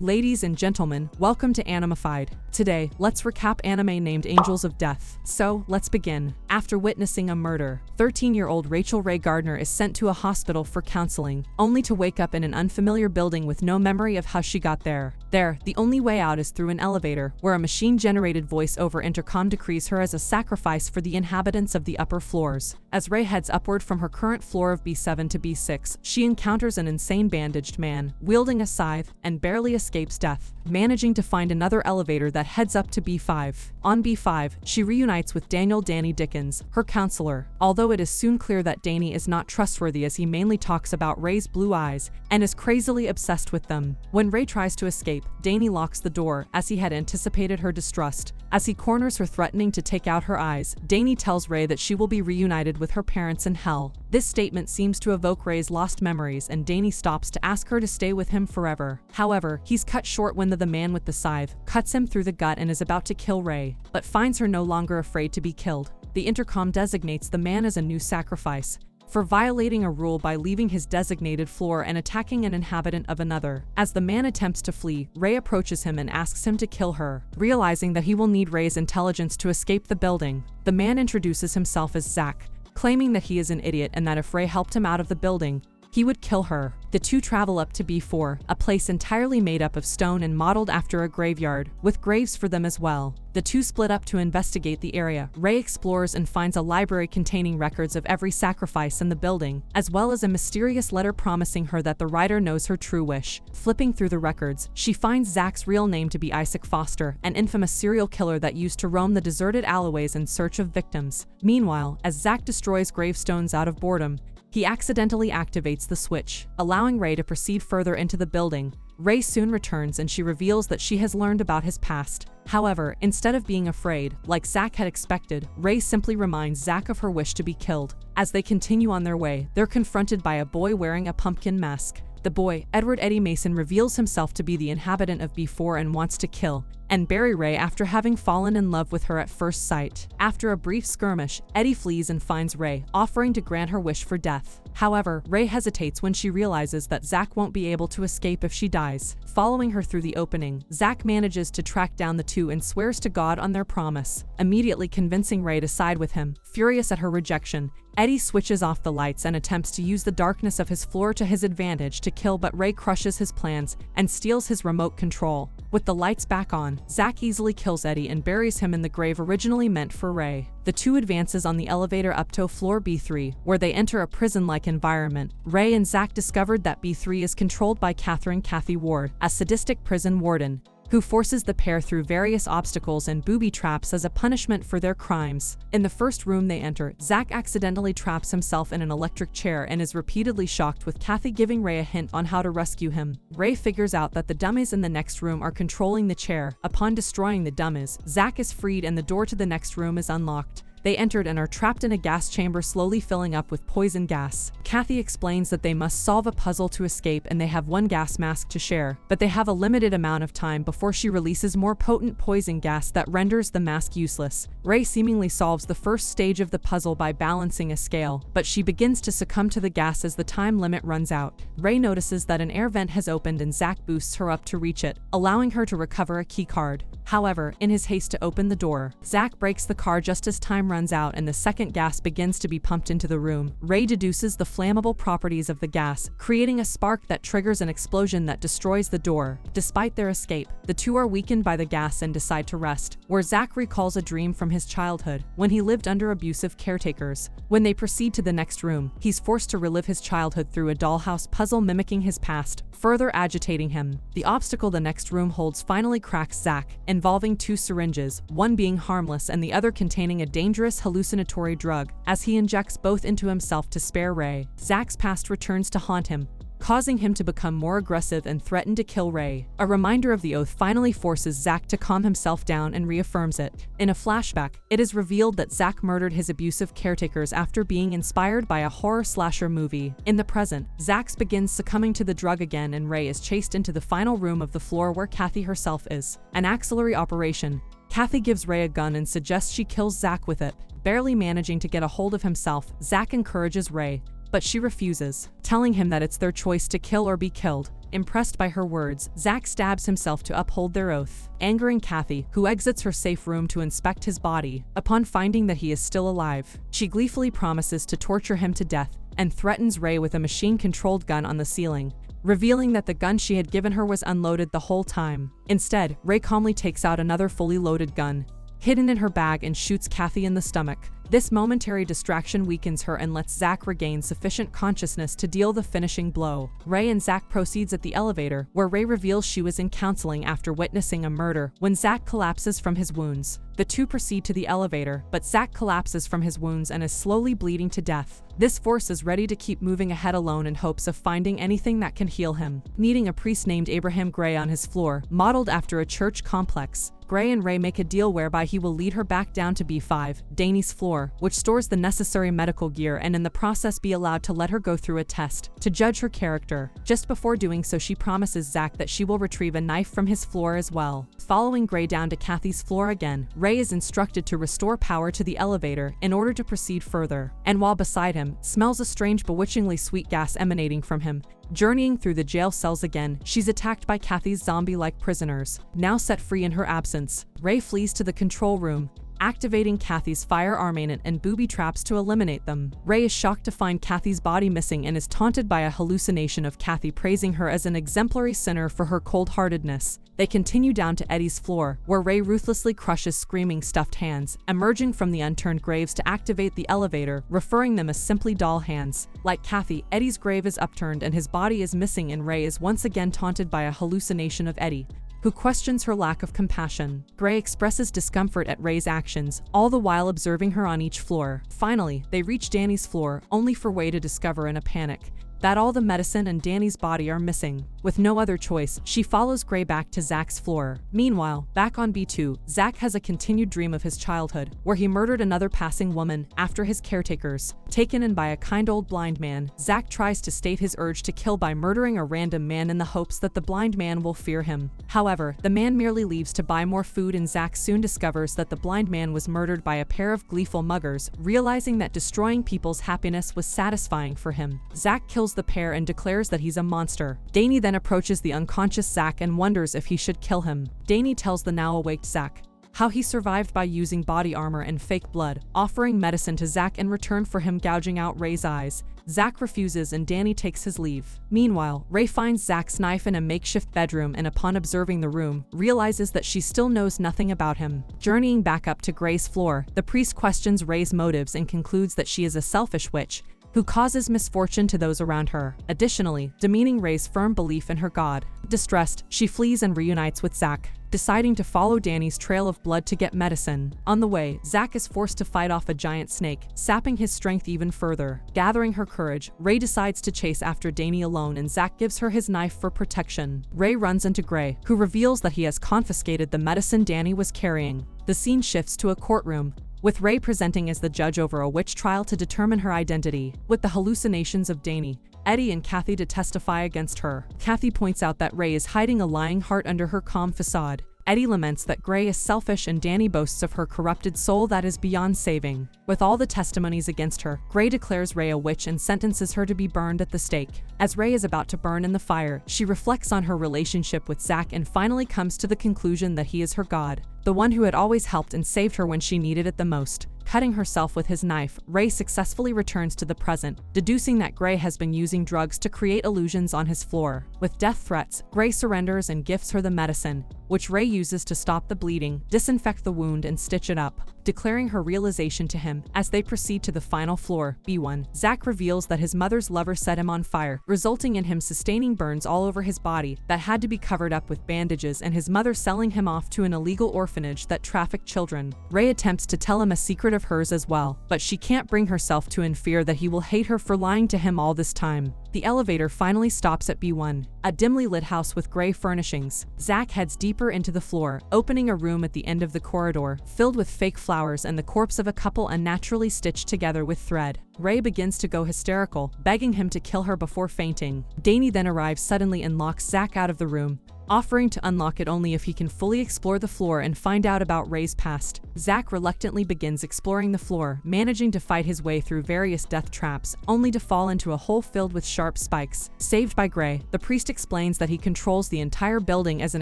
Ladies and gentlemen, welcome to Animefied. Today, let's recap anime named Angels of Death. So, let's begin. After witnessing a murder, 13-year-old Rachel Gardner is sent to a hospital for counseling, only to wake up in an unfamiliar building with no memory of how she got there. There, the only way out is through an elevator, where a machine-generated voice over intercom decrees her as a sacrifice for the inhabitants of the upper floors. As Ray heads upward from her current floor of B7 to B6, she encounters an insane bandaged man, wielding a scythe, and barely escapes death, managing to find another elevator that heads up to B5. On B5, she reunites with Danny Dickens, her counselor, although it is soon clear that Danny is not trustworthy as he mainly talks about Ray's blue eyes and is crazily obsessed with them. When Ray tries to escape, Danny locks the door, as he had anticipated her distrust. As he corners her, threatening to take out her eyes, Danny tells Ray that she will be reunited with her parents in hell. This statement seems to evoke Ray's lost memories, and Danny stops to ask her to stay with him forever. However, he's cut short when the man with the scythe cuts him through the gut and is about to kill Ray, but finds her no longer afraid to be killed. The intercom designates the man as a new sacrifice for violating a rule by leaving his designated floor and attacking an inhabitant of another. As the man attempts to flee, Ray approaches him and asks him to kill her. Realizing that he will need Ray's intelligence to escape the building, the man introduces himself as Zack, claiming that he is an idiot and that if Ray helped him out of the building, he would kill her. The two travel up to B4, a place entirely made up of stone and modeled after a graveyard, with graves for them as well. The two split up to investigate the area. Ray explores and finds a library containing records of every sacrifice in the building, as well as a mysterious letter promising her that the writer knows her true wish. Flipping through the records, she finds Zack's real name to be Isaac Foster, an infamous serial killer that used to roam the deserted alleyways in search of victims. Meanwhile, as Zack destroys gravestones out of boredom, he accidentally activates the switch, allowing Ray to proceed further into the building. Ray soon returns and she reveals that she has learned about his past. However, instead of being afraid, like Zack had expected, Ray simply reminds Zack of her wish to be killed. As they continue on their way, they're confronted by a boy wearing a pumpkin mask. The boy, Edward Eddie Mason, reveals himself to be the inhabitant of B4 and wants to kill and bury Ray after having fallen in love with her at first sight. After a brief skirmish, Eddie flees and finds Ray, offering to grant her wish for death. However, Ray hesitates when she realizes that Zack won't be able to escape if she dies. Following her through the opening, Zack manages to track down the two and swears to God on their promise, immediately convincing Ray to side with him. Furious at her rejection, Eddie switches off the lights and attempts to use the darkness of his floor to his advantage to kill, but Ray crushes his plans and steals his remote control. With the lights back on, Zack easily kills Eddie and buries him in the grave originally meant for Ray. The two advances on the elevator up to floor B3, where they enter a prison-like environment. Ray and Zack discovered that B3 is controlled by Kathy Ward, a sadistic prison warden, who forces the pair through various obstacles and booby traps as a punishment for their crimes. In the first room they enter, Zack accidentally traps himself in an electric chair and is repeatedly shocked, with Kathy giving Ray a hint on how to rescue him. Ray figures out that the dummies in the next room are controlling the chair. Upon destroying the dummies, Zack is freed and the door to the next room is unlocked. They entered and are trapped in a gas chamber slowly filling up with poison gas. Kathy explains that they must solve a puzzle to escape and they have one gas mask to share, but they have a limited amount of time before she releases more potent poison gas that renders the mask useless. Ray seemingly solves the first stage of the puzzle by balancing a scale, but she begins to succumb to the gas as the time limit runs out. Ray notices that an air vent has opened and Zack boosts her up to reach it, allowing her to recover a key card. However, in his haste to open the door, Zack breaks the car just as time runs out and the second gas begins to be pumped into the room. Ray deduces the flammable properties of the gas, creating a spark that triggers an explosion that destroys the door. Despite their escape, the two are weakened by the gas and decide to rest, where Zack recalls a dream from his childhood, when he lived under abusive caretakers. When they proceed to the next room, he's forced to relive his childhood through a dollhouse puzzle mimicking his past, further agitating him. The obstacle the next room holds finally cracks Zack, involving two syringes, one being harmless and the other containing a dangerous hallucinatory drug. As he injects both into himself to spare Ray, Zack's past returns to haunt him, causing him to become more aggressive and threaten to kill Ray. A reminder of the oath finally forces Zack to calm himself down and reaffirms it. In a flashback, it is revealed that Zack murdered his abusive caretakers after being inspired by a horror slasher movie. In the present, Zack begins succumbing to the drug again and Ray is chased into the final room of the floor where Kathy herself is. An axillary operation. Kathy gives Ray a gun and suggests she kills Zack with it. Barely managing to get a hold of himself, Zack encourages Ray, but she refuses, telling him that it's their choice to kill or be killed. Impressed by her words, Zack stabs himself to uphold their oath, angering Kathy, who exits her safe room to inspect his body. Upon finding that he is still alive, she gleefully promises to torture him to death and threatens Ray with a machine-controlled gun on the ceiling, revealing that the gun she had given her was unloaded the whole time. Instead, Ray calmly takes out another fully loaded gun hidden in her bag and shoots Kathy in the stomach. This momentary distraction weakens her and lets Zack regain sufficient consciousness to deal the finishing blow. Ray and Zack proceeds at the elevator, where Ray reveals she was in counseling after witnessing a murder when Zack collapses from his wounds. The two proceed to the elevator, but Zack collapses from his wounds and is slowly bleeding to death. This force is ready to keep moving ahead alone in hopes of finding anything that can heal him. Meeting a priest named Abraham Gray on his floor, modeled after a church complex, Gray and Ray make a deal whereby he will lead her back down to B5, Danny's floor, which stores the necessary medical gear, and in the process be allowed to let her go through a test to judge her character. Just before doing so, she promises Zack that she will retrieve a knife from his floor as well. Following Gray down to Kathy's floor again, Ray is instructed to restore power to the elevator in order to proceed further, and while beside him, smells a strange bewitchingly sweet gas emanating from him. Journeying through the jail cells again, she's attacked by Kathy's zombie-like prisoners. Now set free in her absence, Ray flees to the control room, activating Kathy's fire armament and booby traps to eliminate them. Ray is shocked to find Kathy's body missing and is taunted by a hallucination of Kathy praising her as an exemplary sinner for her cold-heartedness. They continue down to Eddie's floor, where Ray ruthlessly crushes screaming stuffed hands, emerging from the unturned graves to activate the elevator, referring them as simply doll hands. Like Kathy, Eddie's grave is upturned and his body is missing, and Ray is once again taunted by a hallucination of Eddie, who questions her lack of compassion. Gray expresses discomfort at Ray's actions, all the while observing her on each floor. Finally, they reach Danny's floor, only for Ray to discover in a panic that all the medicine and Danny's body are missing. With no other choice, she follows Gray back to Zack's floor. Meanwhile, back on B2, Zack has a continued dream of his childhood, where he murdered another passing woman after his caretakers. Taken in by a kind old blind man, Zack tries to state his urge to kill by murdering a random man in the hopes that the blind man will fear him. However, the man merely leaves to buy more food, and Zack soon discovers that the blind man was murdered by a pair of gleeful muggers, realizing that destroying people's happiness was satisfying for him. Zack kills the pair and declares that he's a monster. Danny then approaches the unconscious Zack and wonders if he should kill him. Danny tells the now awake Zack how he survived by using body armor and fake blood, offering medicine to Zack in return for him gouging out Ray's eyes. Zack refuses and Danny takes his leave. Meanwhile, Ray finds Zack's knife in a makeshift bedroom and upon observing the room, realizes that she still knows nothing about him. Journeying back up to Gray's floor, the priest questions Ray's motives and concludes that she is a selfish witch who causes misfortune to those around her, additionally demeaning Ray's firm belief in her god. Distressed, she flees and reunites with Zack, deciding to follow Danny's trail of blood to get medicine. On the way, Zack is forced to fight off a giant snake, sapping his strength even further. Gathering her courage, Ray decides to chase after Danny alone, and Zack gives her his knife for protection. Ray runs into Gray, who reveals that he has confiscated the medicine Danny was carrying. The scene shifts to a courtroom, with Ray presenting as the judge over a witch trial to determine her identity. With the hallucinations of Danny, Eddie and Kathy to testify against her. Kathy points out that Ray is hiding a lying heart under her calm facade. Eddie laments that Gray is selfish and Danny boasts of her corrupted soul that is beyond saving. With all the testimonies against her, Gray declares Ray a witch and sentences her to be burned at the stake. As Ray is about to burn in the fire, she reflects on her relationship with Zack and finally comes to the conclusion that he is her god, the one who had always helped and saved her when she needed it the most. Cutting herself with his knife, Ray successfully returns to the present, deducing that Gray has been using drugs to create illusions on his floor. With death threats, Gray surrenders and gifts her the medicine, which Ray uses to stop the bleeding, disinfect the wound, and stitch it up, declaring her realization to him. As they proceed to the final floor, B1, Zack reveals that his mother's lover set him on fire, resulting in him sustaining burns all over his body that had to be covered up with bandages, and his mother selling him off to an illegal orphanage that trafficked children. Ray attempts to tell him a secret of hers as well, but she can't bring herself to in fear that he will hate her for lying to him all this time. The elevator finally stops at B1, a dimly lit house with gray furnishings. Zack heads deeper into the floor, opening a room at the end of the corridor, filled with fake flowers and the corpse of a couple unnaturally stitched together with thread. Ray begins to go hysterical, begging him to kill her before fainting. Danny then arrives suddenly and locks Zack out of the room, offering to unlock it only if he can fully explore the floor and find out about Ray's past. Zack reluctantly begins exploring the floor, managing to fight his way through various death traps, only to fall into a hole filled with sharp spikes. Saved by Gray, the priest explains that he controls the entire building as an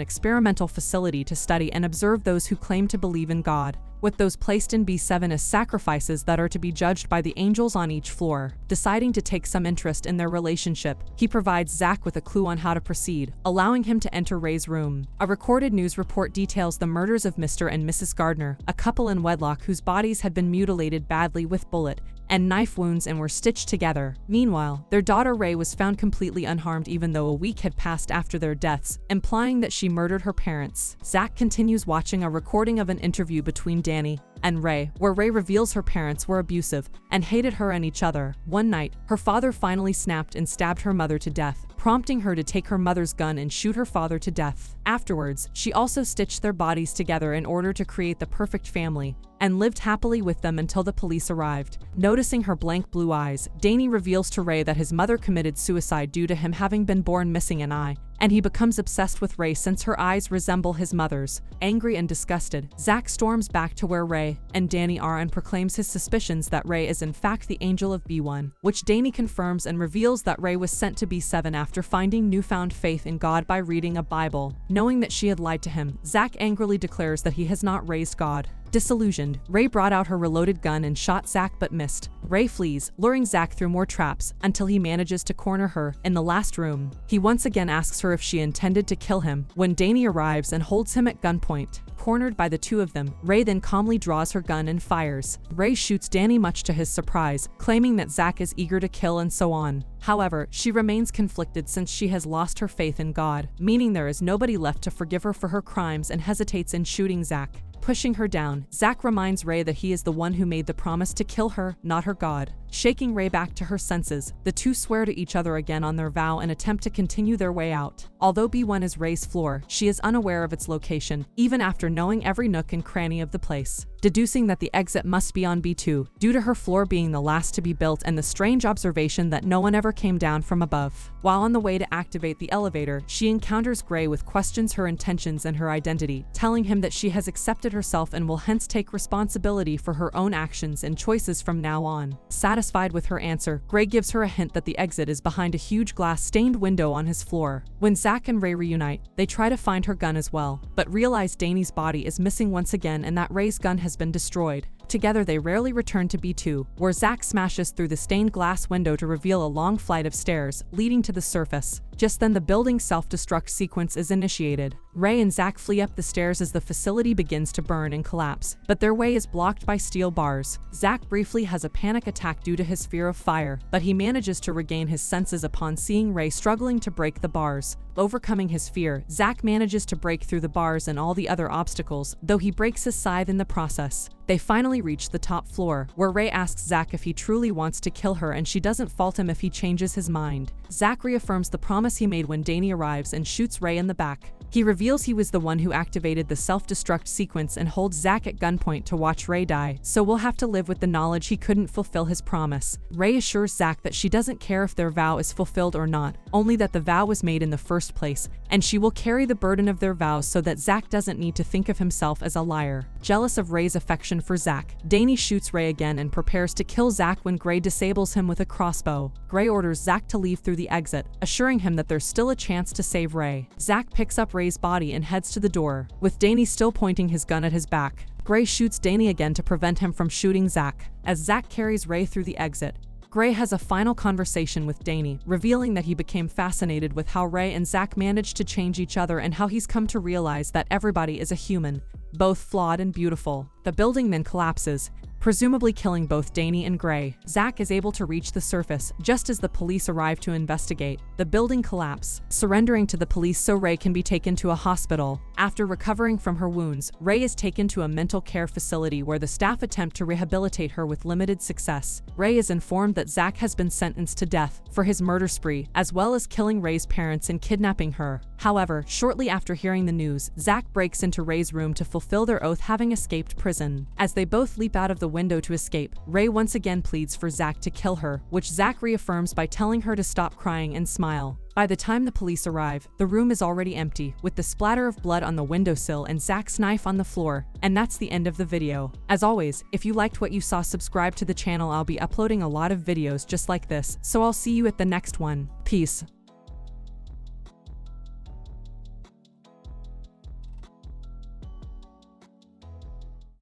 experimental facility to study and observe those who claim to believe in God, with those placed in B7 as sacrifices that are to be judged by the angels on each floor. Deciding to take some interest in their relationship, he provides Zack with a clue on how to proceed, allowing him to enter Ray's room. A recorded news report details the murders of Mr. and Mrs. Gardner, a couple in wedlock whose bodies had been mutilated badly with bullet and knife wounds and were stitched together. Meanwhile, their daughter Ray was found completely unharmed even though a week had passed after their deaths, implying that she murdered her parents. Zack continues watching a recording of an interview between Danny and Ray, where Ray reveals her parents were abusive and hated her and each other. One night, her father finally snapped and stabbed her mother to death, prompting her to take her mother's gun and shoot her father to death. Afterwards, she also stitched their bodies together in order to create the perfect family, and lived happily with them until the police arrived. Noticing her blank blue eyes, Danny reveals to Ray that his mother committed suicide due to him having been born missing an eye, and he becomes obsessed with Ray since her eyes resemble his mother's. Angry and disgusted, Zack storms back to where Ray and Danny are and proclaims his suspicions that Ray is in fact the angel of B1, which Danny confirms and reveals that Ray was sent to B7 after finding newfound faith in God by reading a Bible. Knowing that she had lied to him, Zack angrily declares that he has not raised God. Disillusioned, Ray brought out her reloaded gun and shot Zack but missed. Ray flees, luring Zack through more traps, until he manages to corner her in the last room. He once again asks her if she intended to kill him, when Danny arrives and holds him at gunpoint. Cornered by the two of them, Ray then calmly draws her gun and fires. Ray shoots Danny much to his surprise, claiming that Zack is eager to kill and so on. However, she remains conflicted since she has lost her faith in God, meaning there is nobody left to forgive her for her crimes and hesitates in shooting Zack. Pushing her down, Zack reminds Ray that he is the one who made the promise to kill her, not her God. Shaking Ray back to her senses, the two swear to each other again on their vow and attempt to continue their way out. Although B1 is Ray's floor, she is unaware of its location, even after knowing every nook and cranny of the place. Deducing that the exit must be on B2, due to her floor being the last to be built and the strange observation that no one ever came down from above. While on the way to activate the elevator, she encounters Gray with questions her intentions and her identity, telling him that she has accepted herself and will hence take responsibility for her own actions and choices from now on. Satisfied with her answer, Gray gives her a hint that the exit is behind a huge glass-stained window on his floor. When Zack and Ray reunite, they try to find her gun as well, but realize Danny's body is missing once again and that Ray's gun has been destroyed. Together they rarely return to B2, where Zack smashes through the stained glass window to reveal a long flight of stairs, leading to the surface. Just then the building's self-destruct sequence is initiated. Ray and Zack flee up the stairs as the facility begins to burn and collapse, but their way is blocked by steel bars. Zack briefly has a panic attack due to his fear of fire, but he manages to regain his senses upon seeing Ray struggling to break the bars. Overcoming his fear, Zack manages to break through the bars and all the other obstacles, though he breaks his scythe in the process. They finally reach the top floor, where Ray asks Zack if he truly wants to kill her and she doesn't fault him if he changes his mind. Zack reaffirms the promise he made when Danny arrives and shoots Ray in the back. He reveals he was the one who activated the self-destruct sequence and holds Zack at gunpoint to watch Ray die, so we'll have to live with the knowledge he couldn't fulfill his promise. Ray assures Zack that she doesn't care if their vow is fulfilled or not, only that the vow was made in the first place, and she will carry the burden of their vows so that Zack doesn't need to think of himself as a liar. Jealous of Ray's affection for Zack, Danny shoots Ray again and prepares to kill Zack when Gray disables him with a crossbow. Gray orders Zack to leave through the exit, assuring him that there's still a chance to save Ray. Zack picks up Ray's body and heads to the door, with Danny still pointing his gun at his back. Gray shoots Danny again to prevent him from shooting Zack, as Zack carries Ray through the exit. Gray has a final conversation with Danny, revealing that he became fascinated with how Ray and Zack managed to change each other and how he's come to realize that everybody is a human, both flawed and beautiful. The building then collapses, presumably killing both Danny and Gray. Zack is able to reach the surface just as the police arrive to investigate. The building collapses, surrendering to the police so Ray can be taken to a hospital. After recovering from her wounds, Ray is taken to a mental care facility where the staff attempt to rehabilitate her with limited success. Ray is informed that Zack has been sentenced to death for his murder spree, as well as killing Ray's parents and kidnapping her. However, shortly after hearing the news, Zack breaks into Ray's room to fulfill their oath, having escaped prison. As they both leap out of the window to escape, Ray once again pleads for Zack to kill her, which Zack reaffirms by telling her to stop crying and smile. By the time the police arrive, the room is already empty, with the splatter of blood on the windowsill and Zack's knife on the floor. And that's the end of the video. As always, if you liked what you saw, subscribe to the channel. I'll be uploading a lot of videos just like this, so I'll see you at the next one. Peace.